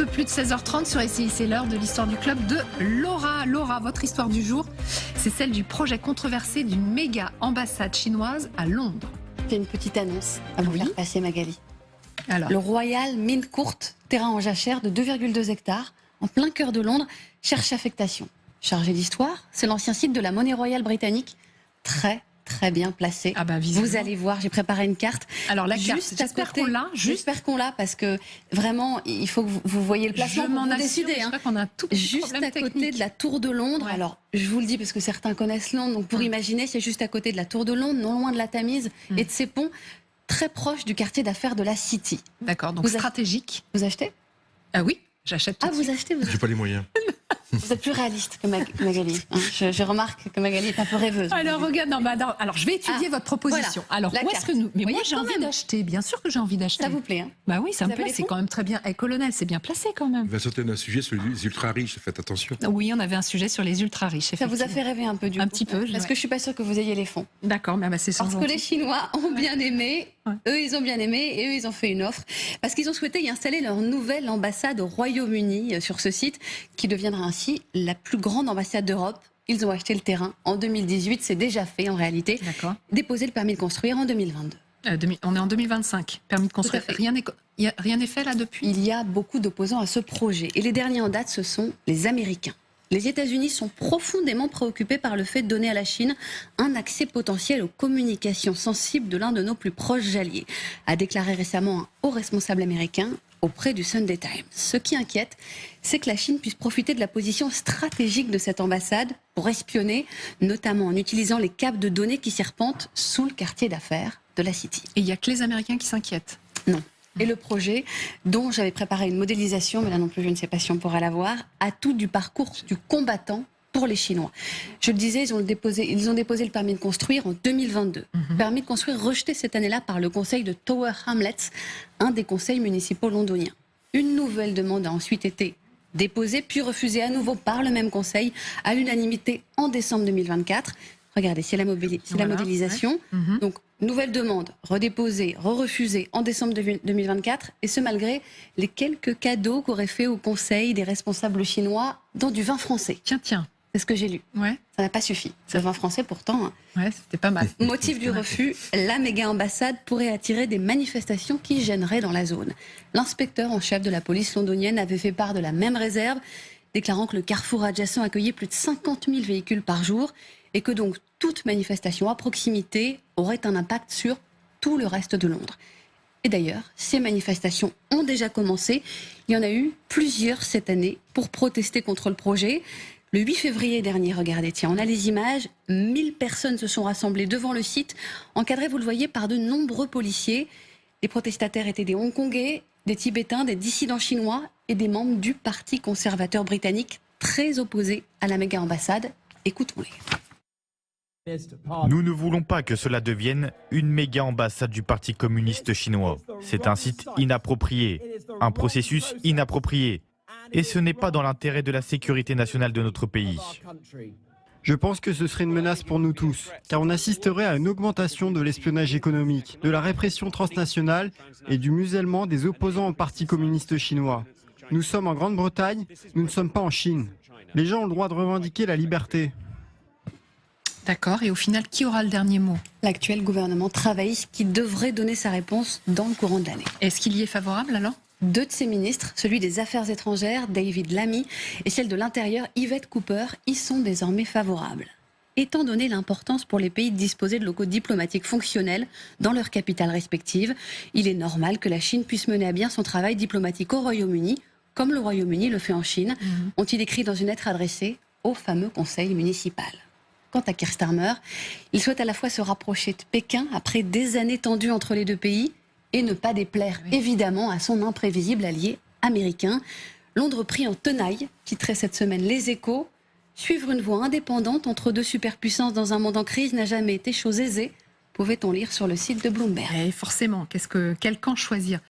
peu plus de 16h30 sur SCI, c'est l'heure de l'histoire du club de Laura. Laura, votre histoire du jour, c'est celle du projet controversé d'une méga ambassade chinoise à Londres. J'ai une petite annonce à vous faire passer, Magali. Alors. Le Royal Mint Court, terrain en jachère de 2,2 hectares, en plein cœur de Londres, cherche affectation. Chargé d'histoire, c'est l'ancien site de la monnaie royale britannique, très bien placé. Ah bah, vous allez voir, j'ai préparé une carte. Alors la carte, j'espère qu'on l'a, parce que vraiment, il faut que vous voyez le placement pour vous décider. Je crois qu'on a un tout petit juste à côté technique de la Tour de Londres. Ouais. Alors, je vous le dis parce que certains connaissent Londres, donc pour imaginer, c'est juste à côté de la Tour de Londres, non loin de la Tamise et de ses ponts, très proche du quartier d'affaires de la City. D'accord, donc stratégique. Vous achetez? Ah oui, j'achète tout de suite. Vous achetez, J'ai pas les moyens. Vous êtes plus réaliste que Magali. Hein. Je remarque que Magali est un peu rêveuse. Alors regarde, alors je vais étudier votre proposition. Voilà, alors où est-ce que nous... Mais moi j'ai envie même d'acheter, bien sûr que j'ai envie d'acheter. Ça vous plaît, hein? Bah oui, ça me avez plaît, les c'est fonds quand même très bien. Et colonel, c'est bien placé quand même. Il va sauter d'un sujet sur les ultra riches, faites attention. Oui, on avait un sujet sur les ultra riches. Ça vous a fait rêver un peu du coup? Un petit peu. Parce que je suis pas sûre que vous ayez les fonds. D'accord, mais c'est sans Parce que les Chinois ont bien aimé, Ouais. eux ils ont bien aimé et eux ils ont fait une offre. Parce qu'ils ont souhaité y installer leur nouvelle ambassade au Royaume-Uni sur ce site, qui deviendra ainsi la plus grande ambassade d'Europe. Ils ont acheté le terrain en 2018, c'est déjà fait en réalité. D'accord. Déposé le permis de construire en 2022. On est en 2025, permis de construire. Rien n'est fait là depuis? Il y a beaucoup d'opposants à ce projet. Et les derniers en date, ce sont les Américains. Les États-Unis sont profondément préoccupés par le fait de donner à la Chine un accès potentiel aux communications sensibles de l'un de nos plus proches alliés, a déclaré récemment un haut responsable américain auprès du Sunday Times. Ce qui inquiète, c'est que la Chine puisse profiter de la position stratégique de cette ambassade pour espionner, notamment en utilisant les câbles de données qui serpentent sous le quartier d'affaires de la City. Et il n'y a que les Américains qui s'inquiètent? Non. Et le projet, dont j'avais préparé une modélisation, mais là non plus je ne sais pas si on pourra la voir, a tout du parcours du combattant pour les Chinois. Je le disais, ils ont déposé le permis de construire en 2022. Permis de construire rejeté cette année-là par le conseil de Tower Hamlets, un des conseils municipaux londoniens. Une nouvelle demande a ensuite été déposée, puis refusée à nouveau par le même conseil, à l'unanimité en décembre 2024. Regardez, c'est la modélisation. Ouais. Donc, nouvelle demande, redéposée, refusée en décembre 2024, et ce malgré les quelques cadeaux qu'auraient fait au Conseil des responsables chinois dans du vin français. Tiens. C'est ce que j'ai lu. Ouais. Ça n'a pas suffi. Ce vin français, pourtant. Hein. Ouais, c'était pas mal. Motif du refus, la méga ambassade pourrait attirer des manifestations qui gêneraient dans la zone. L'inspecteur en chef de la police londonienne avait fait part de la même réserve, déclarant que le carrefour adjacent accueillait plus de 50 000 véhicules par jour et que donc toute manifestation à proximité aurait un impact sur tout le reste de Londres. Et d'ailleurs, ces manifestations ont déjà commencé. Il y en a eu plusieurs cette année pour protester contre le projet. Le 8 février dernier, regardez, tiens, on a les images. 1000 personnes se sont rassemblées devant le site, encadrées, vous le voyez, par de nombreux policiers. Les protestataires étaient des Hongkongais, des Tibétains, des dissidents chinois et des membres du Parti conservateur britannique, très opposés à la méga ambassade. Écoutons-les. Nous ne voulons pas que cela devienne une méga ambassade du Parti communiste chinois. C'est un site inapproprié, un processus inapproprié. Et ce n'est pas dans l'intérêt de la sécurité nationale de notre pays. Je pense que ce serait une menace pour nous tous, car on assisterait à une augmentation de l'espionnage économique, de la répression transnationale et du musellement des opposants au Parti communiste chinois. Nous sommes en Grande-Bretagne, nous ne sommes pas en Chine. Les gens ont le droit de revendiquer la liberté. D'accord, et au final, qui aura le dernier mot? L'actuel gouvernement travailliste qui devrait donner sa réponse dans le courant de l'année. Est-ce qu'il y est favorable alors? Deux de ses ministres, celui des Affaires étrangères, David Lammy, et celle de l'Intérieur, Yvette Cooper, y sont désormais favorables. Étant donné l'importance pour les pays de disposer de locaux diplomatiques fonctionnels dans leurs capitales respectives, il est normal que la Chine puisse mener à bien son travail diplomatique au Royaume-Uni, comme le Royaume-Uni le fait en Chine, ont-ils écrit dans une lettre adressée au fameux conseil municipal. Quant à Keir Starmer, il souhaite à la fois se rapprocher de Pékin après des années tendues entre les deux pays et ne pas déplaire évidemment à son imprévisible allié américain. Londres pris en tenaille, titrait cette semaine Les Échos. Suivre une voie indépendante entre deux superpuissances dans un monde en crise n'a jamais été chose aisée, pouvait-on lire sur le site de Bloomberg. Et forcément, quel camp choisir?